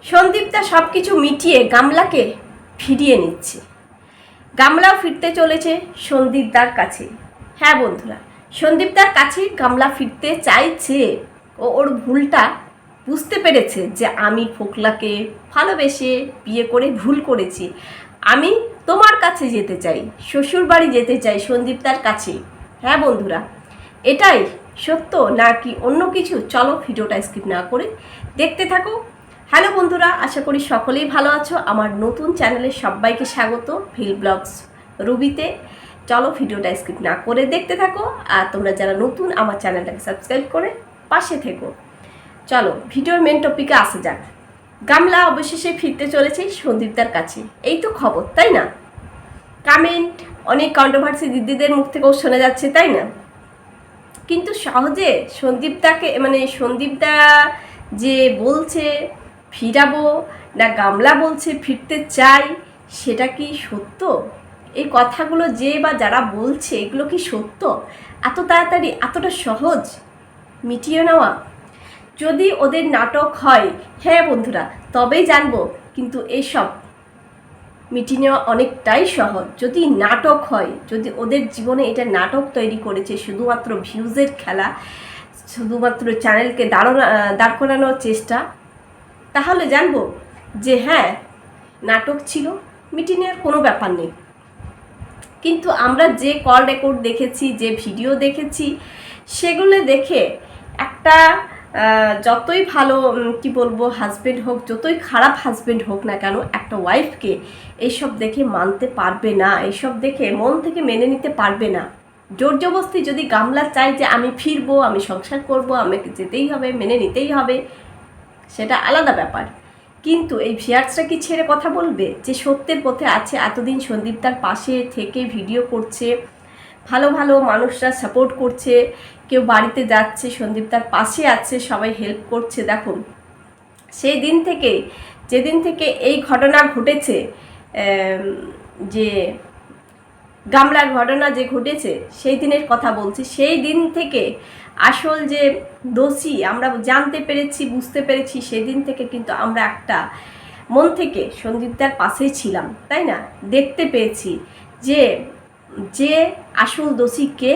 সন্দীপদা সব কিছু মিটিয়ে গামলাকে ফিরিয়ে নিচ্ছে। গামলাও ফিরতে চলেছে সন্দীপদার কাছে। হ্যাঁ বন্ধুরা, সন্দীপদার কাছে গামলা ফিরতে চাইছে। ওর ভুলটা বুঝতে পেরেছে যে আমি ফোকলাকে ভালোবেসে বিয়ে করে ভুল করেছি। আমি তোমার কাছে যেতে চাই, শ্বশুর বাড়ি যেতে চাই সন্দীপদার কাছে। হ্যাঁ বন্ধুরা, এটাই সত্য নাকি অন্য কিছু? চলো ভিডিওটা স্কিপ না করে দেখতে থাকো। হ্যালো বন্ধুরা, আশা করি সকলেই ভালো আছো। আমার নতুন চ্যানেলে সবাইকে স্বাগত, ভিল ব্লগস রুবিতে। চলো ভিডিওটা স্কিপ না করে দেখতে থাকো, আর তোমরা যারা নতুন আমার চ্যানেলটাকে সাবস্ক্রাইব করে পাশে থেকো। চলো ভিডিওর মেন টপিকে আসা যাক। গামলা অবশেষে ফিরতে চলেছে সন্দীপদার কাছে, এই তো খবর, তাই না? কমেন্ট, অনেক কন্ট্রোভার্সি দিদিদের মুখ থেকেও শোনা যাচ্ছে, তাই না? কিন্তু সহজে সন্দীপদা যে বলছে ফিরাবো, না গামলা বলছে ফিরতে চাই, সেটা কি সত্য? এই কথাগুলো যে বা যারা বলছে এগুলো কি সত্য? এত তাড়াতাড়ি, এতটা সহজ মিটিয়ে নেওয়া? যদি ওদের নাটক হয়, হ্যাঁ বন্ধুরা, তবেই জানবো। কিন্তু এইসব মিটিয়ে নেওয়া অনেকটাই সহজ। যদি নাটক হয়, যদি ওদের জীবনে এটা নাটক তৈরি করেছে, শুধুমাত্র ভিউজের খেলা, শুধুমাত্র চ্যানেলকে দাঁড় করানোর চেষ্টা, তাহলে জানবো যে হ্যাঁ নাটক ছিল, মিটিয়ে নেওয়ার কোনো ব্যাপার নেই। কিন্তু আমরা যে কল রেকর্ড দেখেছি, যে ভিডিও দেখেছি, সেগুলো দেখে একটা যতই ভালো কি বলবো হাজব্যান্ড হোক, যতই খারাপ হাজব্যান্ড হোক না কেন, একটা ওয়াইফকে এইসব দেখে মানতে পারবে না, এইসব দেখে মন থেকে মেনে নিতে পারবে না। জোর জবরদস্তি যদি গামলা চাই যে আমি ফিরবো, আমি সংসার করব, আমাকে যেতেই হবে, মেনে নিতেই হবে, সেটা আলাদা ব্যাপার। কিন্তু এই ভিউয়ার্সরা কি ছেড়ে কথা বলবে? যে সত্যের পথে আছে, এতদিন সন্দীপদার পাশে থেকে ভিডিও করছে, ভালো ভালো মানুষরা সাপোর্ট করছে, কেউ বাড়িতে যাচ্ছে সন্দীপদার পাশে আছে, সবাই হেল্প করছে। দেখুন, সেই দিন থেকে, যেদিন থেকে এই ঘটনা ঘটেছে, যে গামলার ঘটনা যে ঘটেছে, সেই দিনের কথা বলছি। সেই দিন থেকে আসল যে দোষী আমরা জানতে পেরেছি, বুঝতে পেরেছি, সেদিন থেকে কিন্তু আমরা একটা মন থেকে সন্দীপদার পাশেই ছিলাম, তাই না? দেখতে পেয়েছি যে যে আসল দোষী কে,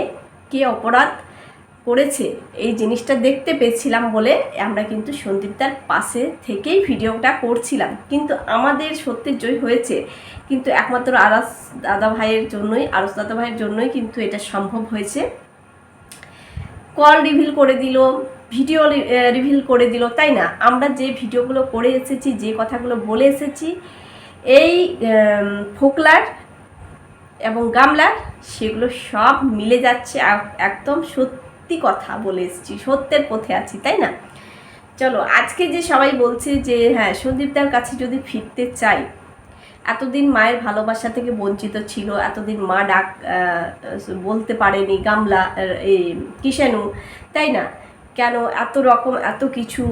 কে অপরাধ করেছে, এই জিনিসটা দেখতে পেয়েছিলাম বলে আমরা কিন্তু সন্দীপদার পাশে থেকেই ভিডিওটা করছিলাম। কিন্তু আমাদের সত্যের জয় হয়েছে, কিন্তু একমাত্র আরস দাদা ভাইয়ের জন্যই কিন্তু এটা সম্ভব হয়েছে। কল রিভিল করে দিল, ভিডিও রিভিল করে দিল, তাই না? আমরা যে ভিডিওগুলো করে এসেছি, যে কথাগুলো বলে এসেছি, এই ফোকলার এবং গামলার, সেগুলো সব মিলে যাচ্ছে। একদম সত্যি কথা বলে এসেছি, সত্যের পথে আছি, তাই না? চলো, আজকে যে সবাই বলছে যে হ্যাঁ সন্দীপদার কাছে যদি ফিরতে চাই, এতদিন মায়ের ভালোবাসা থেকে বঞ্চিত ছিল, এতদিন মা ডাক বলতে পারেনি গামলা, এই কিষাণু, তাই না? কেন এত রকম এত কিছু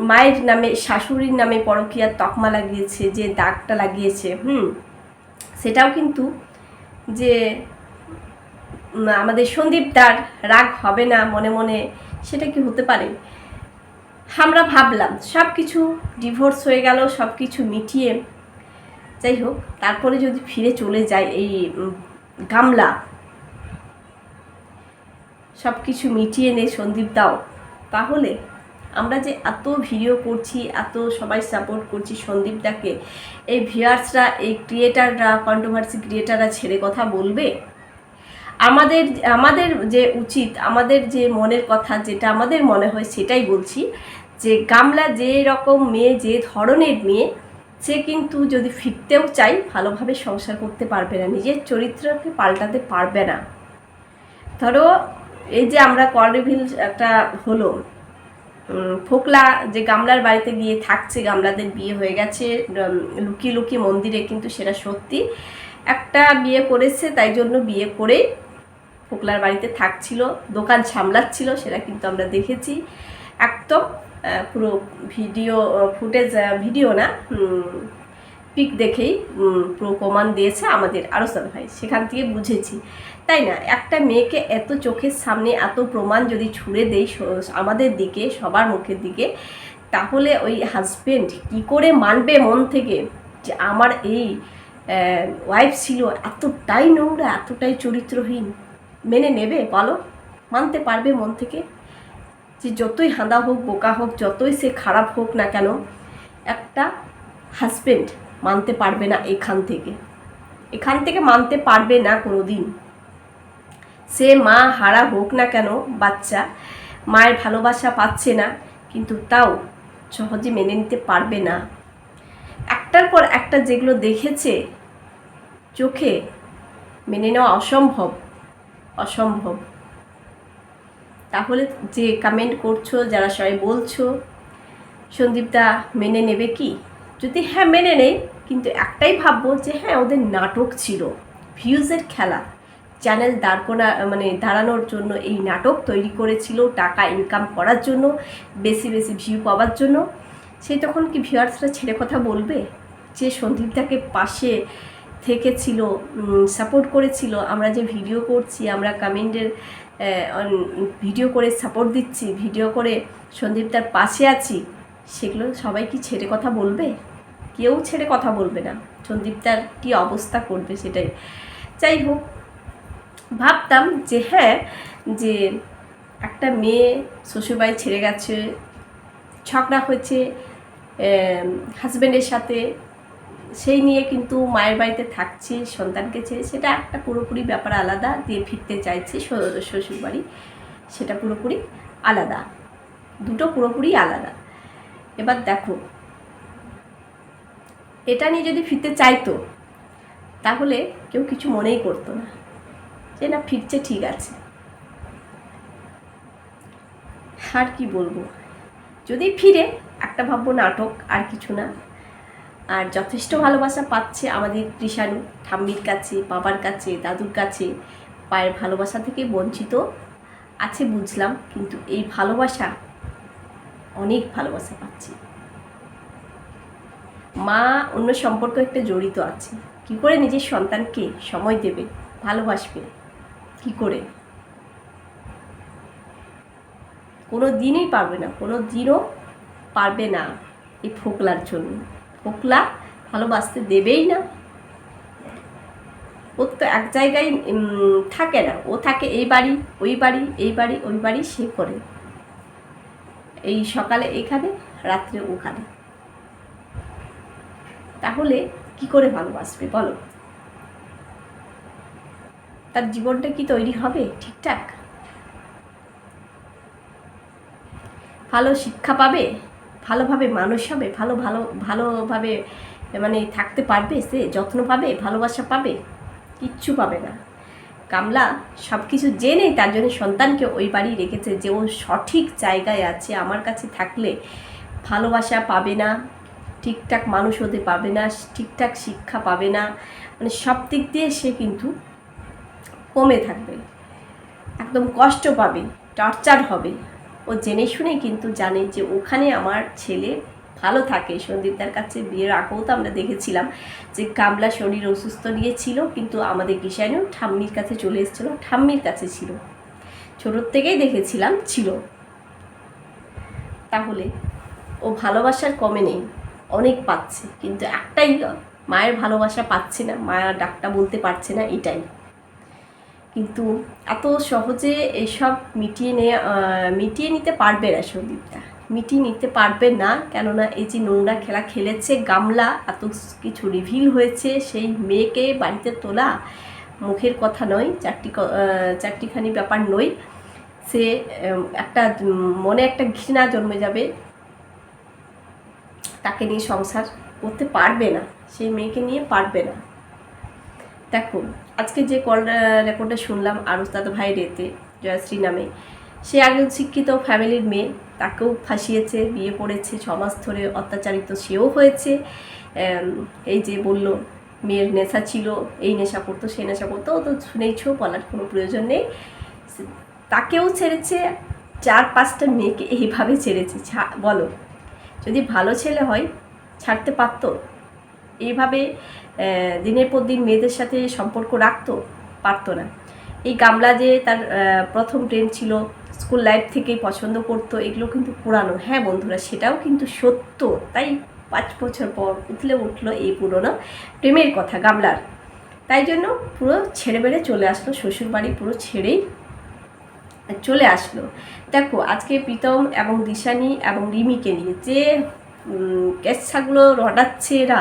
মায়ের নামে, শাশুড়ির নামে পরকীয়ার তকমা লাগিয়েছে, যে দাগটা লাগিয়েছে, সেটাও কিন্তু যে আমাদের সন্দীপদার রাগ হবে না মনে মনে, সেটা কি হতে পারে? আমরা ভাবলাম সব কিছু ডিভোর্স হয়ে গেল, সব কিছু মিটিয়ে, যাই হোক, তারপরে যদি ফিরে চলে যায় এই গামলা, সব কিছু মিটিয়ে নেই সন্দীপদাও, তাহলে আমরা যে এত ভিডিও করছি, এত সবাই সাপোর্ট করছি সন্দীপদাকে, এই ভিউয়ার্সরা, এই ক্রিয়েটাররা, কন্ট্রোভার্সি ক্রিয়েটাররা ছেড়ে কথা বলবে? আমাদের যে উচিত, আমাদের যে মনের কথা, যেটা আমাদের মনে হয় সেটাই বলছি, যে গামলা যে রকম মেয়ে, যে ধরনের মেয়ে, সে কিন্তু যদি ফিরতেও চাই ভালোভাবে সংসার করতে পারবে না, নিজের চরিত্রকে পাল্টাতে পারবে না। ধরো এই যে আমরা কল রিভিল একটা হলো, ফোকলা যে গামলার বাড়িতে গিয়ে থাকছে, গামলাদের বিয়ে হয়ে গেছে লুকিয়ে লুকিয়ে মন্দিরে, কিন্তু সেটা সত্যি একটা বিয়ে করেছে, তাই জন্য বিয়ে করে ফোকলার বাড়িতে থাকছিল, দোকান সামলাচ্ছিল, সেটা কিন্তু আমরা দেখেছি একদম পুরো ভিডিও ফুটেজ, ভিডিও না, পিক দেখেই পুরো প্রমাণ দিয়েছে আমাদের আরস দাদা ভাই, সেখান থেকে বুঝেছি, তাই না? একটা মেয়েকে এত চোখের সামনে এত প্রমাণ যদি ছুঁড়ে দেয় আমাদের দিকে, সবার মুখের দিকে, তাহলে ওই হাজবেন্ড কি করে মানবে মন থেকে যে আমার এই ওয়াইফ ছিল এতটাই নোংরা, এতটাই চরিত্রহীন? মেনে নেবে বলো? মানতে পারবে মন থেকে? যে যতই হাঁদা হোক, বোকা হোক, যতই সে খারাপ হোক না কেন, একটা হাজবেন্ড মানতে পারবে না এখান থেকে মানতে পারবে না কোনো দিন। সে মা হারা হোক না কেন, বাচ্চা মায়ের ভালোবাসা পাচ্ছে না, কিন্তু তাও সহজে মেনে নিতে পারবে না। একটার পর একটা যেগুলো দেখেছে চোখে, মেনে নেওয়া অসম্ভব। তাহলে যে কমেন্ট করছো, যারা সবাই বলছো সন্দীপদা মেনে নেবে কি? যদি হ্যাঁ মেনে নেই, কিন্তু একটাই ভাববো যে হ্যাঁ ওদের নাটক ছিল, ভিউজের খেলা, চ্যানেল দাঁড়ানোর জন্য এই নাটক তৈরি করেছিল, টাকা ইনকাম করার জন্য, বেশি বেশি ভিউ পাওয়ার জন্য। সেই তখন কি ভিউয়ার্সরা ছেড়ে কথা বলবে? যে সন্দীপদাকে পাশে থেকেছিল, সাপোর্ট করেছিল, আমরা যে ভিডিও করছি, আমরা কমেন্টের ভিডিও করে সাপোর্ট দিচ্ছি, ভিডিও করে সন্দীপদার পাশে আছি, সেগুলো সবাই কি ছেড়ে কথা বলবে? কেউ ছেড়ে কথা বলবে না। সন্দীপদার কি অবস্থা করবে সেটাই। যাই হোক, ভাবতাম যে হ্যাঁ, যে একটা মেয়ে শ্বশুরবাড়ি ছেড়ে গেছে, ঝগড়া হয়েছে হাজব্যান্ডের সাথে, সেই নিয়ে কিন্তু মায়ের বাড়িতে থাকছে, সন্তানকে ছেড়ে, সেটা একটা পুরোপুরি ব্যাপার আলাদা। দিয়ে ফিরতে চাইছে শ্বশুরবাড়ি, সেটা পুরোপুরি আলাদা, দুটো পুরোপুরি আলাদা। এবার দেখো, এটা নিয়ে যদি ফিরতে চাইতো তাহলে কেউ কিছু মনেই করতো না, যে না ফিরছে ঠিক আছে। আর কি বলবো, যদি ফিরে একটা ভাববো নাটক, আর কিছু না। আর যথেষ্ট ভালোবাসা পাচ্ছে আমাদের কৃষাণু, ঠাম্মির কাছে, বাবার কাছে, দাদুর কাছে। পায়ের ভালোবাসা থেকে বঞ্চিত আছে বুঝলাম, কিন্তু এই ভালোবাসা, অনেক ভালোবাসা পাচ্ছি। মা অন্য সম্পর্ক একটা জড়িত আছে, কি করে নিজের সন্তানকে সময় দেবে, ভালোবাসবে কি করে? কোনো দিনই পারবে না, কোনো দিনও পারবে না। এই ফোকলার জন্য, ফোকলা ভালোবাসতে দেবেই না। ও তো এক জায়গায় থাকে না, ও থাকে এই বাড়ি ওই বাড়ি, এই বাড়ি ওই বাড়ি, সে করে এই সকালে এখানে, রাত্রে ওখানে। তাহলে কি করে ভালোবাসবে বলো? তার জীবনটা কি তৈরি হবে ঠিকঠাক? ভালো শিক্ষা পাবে, ভালোভাবে মানুষ হবে, ভালোভাবে থাকতে পারবে, সে যত্ন পাবে, ভালোবাসা পাবে? কিচ্ছু পাবে না। কামলা সব কিছু জেনে তার জন্য সন্তানকে ওই বাড়ি রেখেছে, যে ও সঠিক জায়গায় আছে, আমার কাছে থাকলে ভালোবাসা পাবে না, ঠিকঠাক মানুষ হতে পাবে না, ঠিকঠাক শিক্ষা পাবে না, সব দিক দিয়ে সে কিন্তু কমে থাকবে, একদম কষ্ট পাবে, টর্চার হবে। ও জেনে শুনে কিন্তু জানে যে ওখানে আমার ছেলে ভালো থাকে। সন্দীপদার কাছে বিয়ের আগেও তো আমরা দেখেছিলাম যে কামলা শরীর অসুস্থ নিয়ে ছিল, কিন্তু আমাদের কৃষাণু ঠাম্মির কাছে চলে এসেছিলো, ঠাম্মির কাছে ছিল, ছোটোর থেকেই দেখেছিলাম ছিল। তাহলে ও ভালোবাসার কমে নেই, অনেক পাচ্ছে, কিন্তু একটাই মায়ের ভালোবাসা পাচ্ছে না, মায়ের ডাকটা বলতে পারছে না, এটাই। কিন্তু এত সহজে এইসব মিটিয়ে নিতে পারবে না সন্দীপটা, মিটিয়ে নিতে পারবে না। কেননা এই যে নোংরা খেলা খেলেছে গামলা, এত কিছু রিভিল হয়েছে, সেই মেয়েকে বাড়িতে তোলা মুখের কথা নয়, চারটিখানি ব্যাপার নয়। সে একটা মনে একটা ঘৃণা জন্মে যাবে, তাকে নিয়ে সংসার করতে পারবে না, সেই মেয়েকে নিয়ে পারবে না। দেখো, আজকে যে কল রেকর্ডটা শুনলাম আরুষ দাদা ভাইয়ের এতে, জয়শ্রী নামে, সে একজন শিক্ষিত ফ্যামিলির মেয়ে, তাকেও ফাঁসিয়েছে, বিয়ে করেছে, 6 মাস ধরে অত্যাচারিত সেও হয়েছে। এই যে বলল মেয়ের নেশা ছিল, এই নেশা করতো, সে নেশা করতো, ও তো শুনেইছো, বলার কোনো প্রয়োজন নেই। তাকেও ছেড়েছে, 4-5টা মেয়েকে এইভাবে ছেড়েছে। বলো, যদি ভালো ছেলে হয় ছাড়তে পারতো? এইভাবে দিনের পর দিন মেয়েদের সাথে সম্পর্ক রাখতো? পারতো না। এই গামলা যে তার প্রথম প্রেম ছিল, স্কুল লাইফ থেকেই পছন্দ করতো, এগুলো কিন্তু পুরানো। হ্যাঁ বন্ধুরা, সেটাও কিন্তু সত্য। তাই 5 বছর পর উঠলো এই পুরোনো প্রেমের কথা গামলার। তাই জন্য পুরো ছেড়ে বেড়ে চলে আসলো শ্বশুরবাড়ি, পুরো ছেড়েই চলে আসলো। দেখো আজকে প্রীতম এবং দিশানি এবং রিমিকে নিয়ে যে কেচ্ছাগুলো রটাচ্ছে এরা,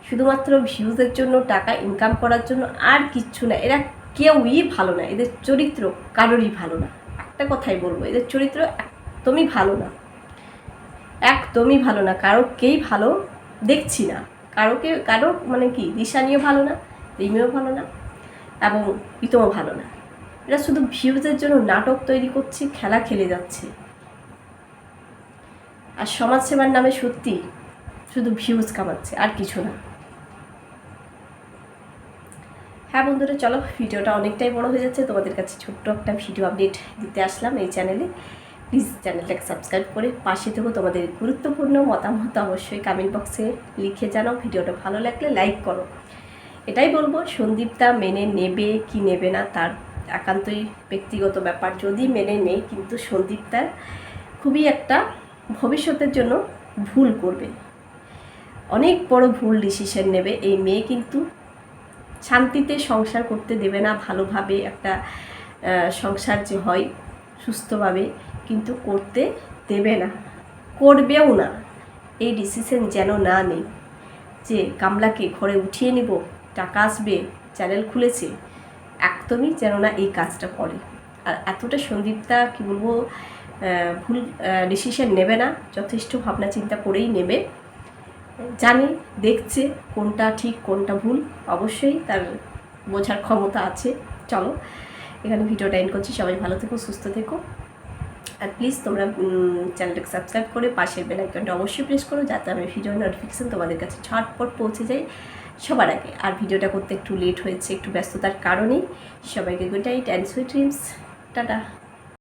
শুধুমাত্র ভিউজের জন্য, টাকা ইনকাম করার জন্য, আর কিচ্ছু না। এরা কেউই ভালো না, এদের চরিত্র কারোরই ভালো না। একটা কথাই বলবো, এদের চরিত্র একদমই ভালো না, একদমই ভালো না। কারোকেই ভালো দেখছি না, কারো মানে কি, দিশানিও ভালো না, রিমিও ভালো না, এবং প্রীতমও ভালো না। এরা শুধু ভিউজের জন্য নাটক তৈরি করছে, খেলা খেলে যাচ্ছে। আর সমাজসেবার নামে সত্যি শুধু ভিউজ কামাচ্ছে, আর কিছু না। হ্যাঁ বন্ধুরা, চলো ভিডিওটা অনেকটাই বড় হয়ে যাচ্ছে, তোমাদের কাছে ছোট্ট একটা ভিডিও আপডেট দিতে আসলাম এই চ্যানেলে। প্লিজ চ্যানেলটাকে সাবস্ক্রাইব করে পাশে থেকো। তোমাদের গুরুত্বপূর্ণ মতামত অবশ্যই কমেন্ট বক্সে লিখে জানাও। ভিডিওটা ভালো লাগলে লাইক করো। এটাই বলবো, সন্দীপদা মেনে নেবে কি নেবে না তার একান্তই ব্যক্তিগত ব্যাপার। যদি মেনে নেই, কিন্তু সন্দীপদার খুবই একটা ভবিষ্যতের জন্য ভুল করবে, অনেক বড় ভুল ডিসিশন নেবে। এই মেয়ে কিন্তু শান্তিতে সংসার করতে দেবে না, ভালোভাবে একটা সংসার যে হয় সুস্থভাবে, কিন্তু করতে দেবে না, করবেও না। এই ডিসিশন যেন না নেই যে গামলাকে ঘরে উঠিয়ে নিব, টাকা আসবে, চ্যানেল খুলেছে, একদমই যেন না এই কাজটা করে। আর এতটা সন্দীপদা কী বলবো, ভুল ডিসিশন নেবে না, যথেষ্ট ভাবনা চিন্তা করেই নেবে। জানি দেখছে কোনটা ঠিক কোনটা ভুল, অবশ্যই তার বোঝার ক্ষমতা আছে। চলো এখানে ভিডিওটা এন্ড করছি। সবাই ভালো থেকো, সুস্থ থেকো, আর প্লিজ তোমরা চ্যানেলটাকে সাবস্ক্রাইব করে পাশের বেল আইকনটা অবশ্যই প্রেস করো, যাতে আমি ভিডিওর নোটিফিকেশান তোমাদের কাছে ঝটপট পৌঁছে যায় সবার আগে। আর ভিডিওটা করতে একটু লেট হয়েছে, একটু ব্যস্ততার কারণেই। সবাইকে good night and sweet dreams, tata.